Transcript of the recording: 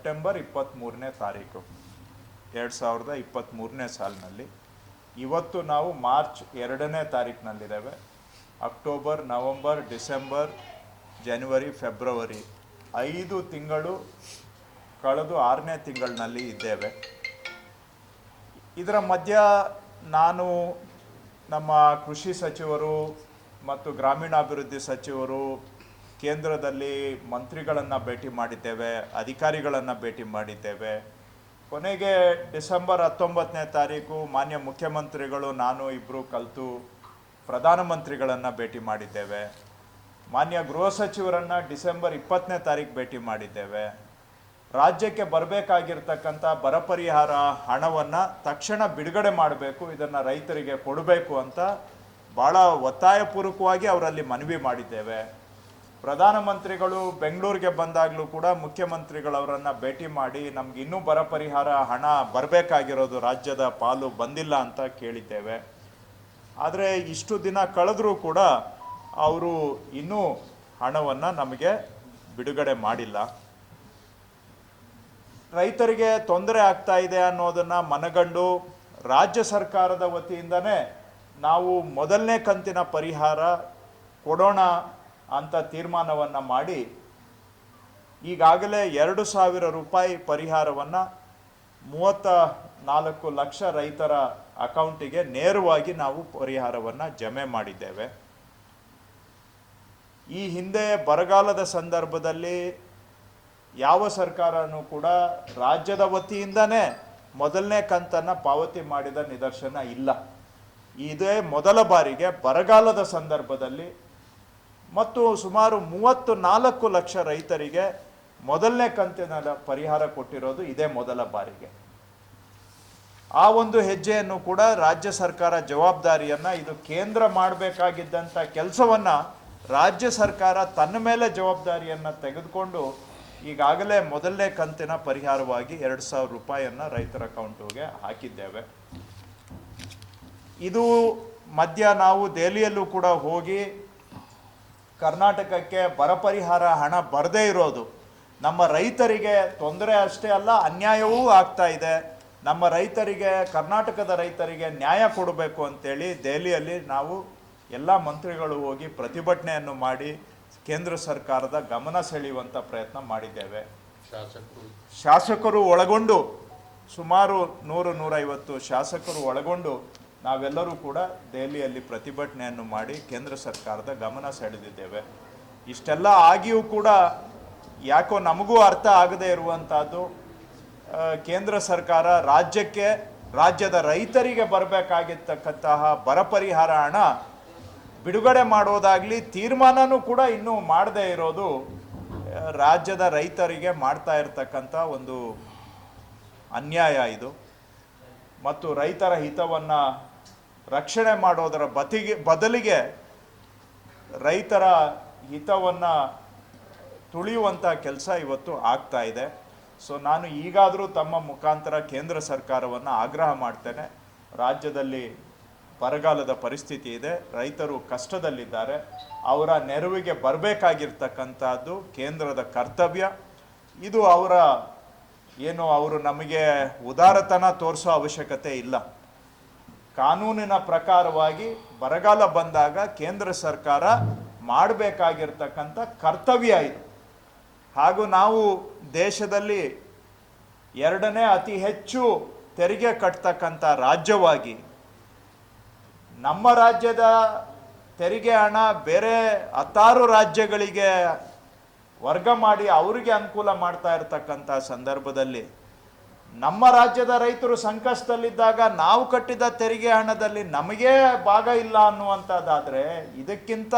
September 23ನೇ ತಾರೀಕು 2023ನೇ ಸಾಲಿನಲ್ಲಿ. ಇವತ್ತು ನಾವು ಮಾರ್ಚ್ 2ನೇ ತಾರೀಕಿನಲ್ಲಿದ್ದೇವೆ. ಅಕ್ಟೋಬರ್, ನವಂಬರ್, ಡಿಸೆಂಬರ್, ಜನವರಿ, ಫೆಬ್ರವರಿ 5 ತಿಂಗಳು ಕಳೆದು 6ನೇ ತಿಂಗಳಿನಲ್ಲಿ ಇದ್ದೇವೆ. ಇದರ ಮಧ್ಯ ನಾನು ನಮ್ಮ ಕೃಷಿ ಸಚಿವರು ಮತ್ತು ಗ್ರಾಮೀಣಾಭಿವೃದ್ಧಿ ಸಚಿವರು ಕೇಂದ್ರದಲ್ಲಿ ಮಂತ್ರಿಗಳನ್ನು ಭೇಟಿ ಮಾಡಿದ್ದೇವೆ, ಅಧಿಕಾರಿಗಳನ್ನು ಭೇಟಿ ಮಾಡಿದ್ದೇವೆ. ಕೊನೆಗೆ ಡಿಸೆಂಬರ್ 19ನೇ ತಾರೀಕು ಮಾನ್ಯ ಮುಖ್ಯಮಂತ್ರಿಗಳು ನಾನು ಇಬ್ಬರು ಕಲಿತು ಪ್ರಧಾನಮಂತ್ರಿಗಳನ್ನು ಭೇಟಿ ಮಾಡಿದ್ದೇವೆ. ಮಾನ್ಯ ಗೃಹ ಸಚಿವರನ್ನು ಡಿಸೆಂಬರ್ 20ನೇ ತಾರೀಕು ಭೇಟಿ ಮಾಡಿದ್ದೇವೆ. ರಾಜ್ಯಕ್ಕೆ ಬರಬೇಕಾಗಿರ್ತಕ್ಕಂಥ ಬರ ಪರಿಹಾರ ಹಣವನ್ನು ತಕ್ಷಣ ಬಿಡುಗಡೆ ಮಾಡಬೇಕು, ಇದನ್ನು ರೈತರಿಗೆ ಕೊಡಬೇಕು ಅಂತ ಭಾಳ ಒತ್ತಾಯಪೂರ್ವಕವಾಗಿ ಅವರಲ್ಲಿ ಮನವಿ ಮಾಡಿದ್ದೇವೆ. ಪ್ರಧಾನಮಂತ್ರಿಗಳು ಬೆಂಗಳೂರಿಗೆ ಬಂದಾಗಲೂ ಕೂಡ ಮುಖ್ಯಮಂತ್ರಿಗಳವರನ್ನು ಭೇಟಿ ಮಾಡಿ ನಮ್ಗೆ ಇನ್ನೂ ಬರ ಪರಿಹಾರ ಹಣ ಬರಬೇಕಾಗಿರೋದು ರಾಜ್ಯದ ಪಾಲು ಬಂದಿಲ್ಲ ಅಂತ ಕೇಳಿದ್ದೇವೆ. ಆದರೆ ಇಷ್ಟು ದಿನ ಕಳೆದರೂ ಕೂಡ ಅವರು ಇನ್ನೂ ಹಣವನ್ನು ನಮಗೆ ಬಿಡುಗಡೆ ಮಾಡಿಲ್ಲ. ರೈತರಿಗೆ ತೊಂದರೆ ಆಗ್ತಾ ಇದೆ ಅನ್ನೋದನ್ನು ಮನಗಂಡು ರಾಜ್ಯ ಸರ್ಕಾರದ ವತಿಯಿಂದನೇ ನಾವು ಮೊದಲನೇ ಕಂತಿನ ಪರಿಹಾರ ಕೊಡೋಣ ಅಂತ ತೀರ್ಮಾನವನ್ನು ಮಾಡಿ ಈಗಾಗಲೇ 2,000 ರೂಪಾಯಿ ಪರಿಹಾರವನ್ನು 34 ಲಕ್ಷ ರೈತರ ಅಕೌಂಟಿಗೆ ನೇರವಾಗಿ ನಾವು ಪರಿಹಾರವನ್ನು ಜಮೆ ಮಾಡಿದ್ದೇವೆ. ಈ ಹಿಂದೆ ಬರಗಾಲದ ಸಂದರ್ಭದಲ್ಲಿ ಯಾವ ಸರ್ಕಾರನೂ ಕೂಡ ರಾಜ್ಯದ ವತಿಯಿಂದನೇ ಮೊದಲನೇ ಕಂತನ್ನು ಪಾವತಿ ಮಾಡಿದ ನಿದರ್ಶನ ಇಲ್ಲ. ಇದೇ ಮೊದಲ ಬಾರಿಗೆ ಬರಗಾಲದ ಸಂದರ್ಭದಲ್ಲಿ ಮತ್ತು ಸುಮಾರು 34 ಲಕ್ಷ ರೈತರಿಗೆ ಮೊದಲನೇ ಕಂತಿನ ಪರಿಹಾರ ಕೊಟ್ಟಿರೋದು ಇದೇ ಮೊದಲ ಬಾರಿಗೆ. ಆ ಒಂದು ಹೆಜ್ಜೆಯನ್ನು ಕೂಡ ರಾಜ್ಯ ಸರ್ಕಾರ ಜವಾಬ್ದಾರಿಯನ್ನು, ಇದು ಕೇಂದ್ರ ಮಾಡಬೇಕಾಗಿದ್ದಂಥ ಕೆಲಸವನ್ನು ರಾಜ್ಯ ಸರ್ಕಾರ ತನ್ನ ಮೇಲೆ ಜವಾಬ್ದಾರಿಯನ್ನು ತೆಗೆದುಕೊಂಡು ಈಗಾಗಲೇ ಮೊದಲನೇ ಕಂತಿನ ಪರಿಹಾರವಾಗಿ 2,000 ರೂಪಾಯಿಯನ್ನು ರೈತರ ಅಕೌಂಟಿಗೆ ಹಾಕಿದ್ದೇವೆ. ಇದು ಮಧ್ಯ ನಾವು ದೆಹಲಿಯಲ್ಲೂ ಕೂಡ ಹೋಗಿ ಕರ್ನಾಟಕಕ್ಕೆ ಬರ ಪರಿಹಾರ ಹಣ ಬರದೇ ಇರೋದು ನಮ್ಮ ರೈತರಿಗೆ ತೊಂದರೆ ಅಷ್ಟೇ ಅಲ್ಲ, ಅನ್ಯಾಯವೂ ಆಗ್ತಾ ಇದೆ. ನಮ್ಮ ರೈತರಿಗೆ, ಕರ್ನಾಟಕದ ರೈತರಿಗೆ ನ್ಯಾಯ ಕೊಡಬೇಕು ಅಂತೇಳಿ ದೆಹಲಿಯಲ್ಲಿ ನಾವು ಎಲ್ಲ ಮಂತ್ರಿಗಳು ಹೋಗಿ ಪ್ರತಿಭಟನೆಯನ್ನು ಮಾಡಿ ಕೇಂದ್ರ ಸರ್ಕಾರದ ಗಮನ ಸೆಳೆಯುವಂಥ ಪ್ರಯತ್ನ ಮಾಡಿದ್ದೇವೆ. ಶಾಸಕರು ಒಳಗೊಂಡು ಸುಮಾರು 100-150 ಶಾಸಕರು ಒಳಗೊಂಡು ನಾವೆಲ್ಲರೂ ಕೂಡ ದೆಹಲಿಯಲ್ಲಿ ಪ್ರತಿಭಟನೆಯನ್ನು ಮಾಡಿ ಕೇಂದ್ರ ಸರ್ಕಾರದ ಗಮನ ಸೆಳೆದಿದ್ದೇವೆ. ಇಷ್ಟೆಲ್ಲ ಆಗಿಯೂ ಕೂಡ ಯಾಕೋ ನಮಗೂ ಅರ್ಥ ಆಗದೇ ಇರುವಂಥದ್ದು, ಕೇಂದ್ರ ಸರ್ಕಾರ ರಾಜ್ಯದ ರೈತರಿಗೆ ಬರಬೇಕಾಗಿರ್ತಕ್ಕಂತಹ ಬರ ಪರಿಹಾರ ಹಣ ಬಿಡುಗಡೆ ಮಾಡೋದಾಗಲಿ ತೀರ್ಮಾನನೂ ಕೂಡ ಇನ್ನೂ ಮಾಡದೇ ಇರೋದು ರಾಜ್ಯದ ರೈತರಿಗೆ ಮಾಡ್ತಾ ಇರತಕ್ಕಂಥ ಒಂದು ಅನ್ಯಾಯ ಇದು. ಮತ್ತು ರೈತರ ಹಿತವನ್ನು ರಕ್ಷಣೆ ಮಾಡೋದರ ಬದಲಿಗೆ ರೈತರ ಹಿತವನ್ನು ತುಳಿಯುವಂಥ ಕೆಲಸ ಇವತ್ತು ಆಗ್ತಾ ಇದೆ. ಸೊ ನಾನು ಈಗಾದರೂ ತಮ್ಮ ಮುಖಾಂತರ ಕೇಂದ್ರ ಸರ್ಕಾರವನ್ನು ಆಗ್ರಹ ಮಾಡ್ತೇನೆ. ರಾಜ್ಯದಲ್ಲಿ ಬರಗಾಲದ ಪರಿಸ್ಥಿತಿ ಇದೆ, ರೈತರು ಕಷ್ಟದಲ್ಲಿದ್ದಾರೆ, ಅವರ ನೆರವಿಗೆ ಬರಬೇಕಾಗಿರ್ತಕ್ಕಂಥದ್ದು ಕೇಂದ್ರದ ಕರ್ತವ್ಯ. ಇದು ಅವರು ನಮಗೆ ಉದಾರತನ ತೋರಿಸೋ ಅವಶ್ಯಕತೆ ಇಲ್ಲ. ಕಾನೂನಿನ ಪ್ರಕಾರವಾಗಿ ಬರಗಾಲ ಬಂದಾಗ ಕೇಂದ್ರ ಸರ್ಕಾರ ಮಾಡಬೇಕಾಗಿರ್ತಕ್ಕಂಥ ಕರ್ತವ್ಯ ಇದು. ಹಾಗೂ ನಾವು ದೇಶದಲ್ಲಿ 2ನೇ ಅತಿ ಹೆಚ್ಚು ತೆರಿಗೆ ಕಟ್ತಕ್ಕಂಥ ರಾಜ್ಯವಾಗಿ ನಮ್ಮ ರಾಜ್ಯದ ತೆರಿಗೆ ಹಣ ಬೇರೆ 16 ರಾಜ್ಯಗಳಿಗೆ ವರ್ಗ ಮಾಡಿ ಅವರಿಗೆ ಅನುಕೂಲ ಮಾಡ್ತಾ ಇರತಕ್ಕಂಥ ಸಂದರ್ಭದಲ್ಲಿ ನಮ್ಮ ರಾಜ್ಯದ ರೈತರು ಸಂಕಷ್ಟದಲ್ಲಿದ್ದಾಗ ನಾವು ಕಟ್ಟಿದ ತೆರಿಗೆ ಹಣದಲ್ಲಿ ನಮಗೇ ಭಾಗ ಇಲ್ಲ ಅನ್ನುವಂಥದ್ದಾದರೆ ಇದಕ್ಕಿಂತ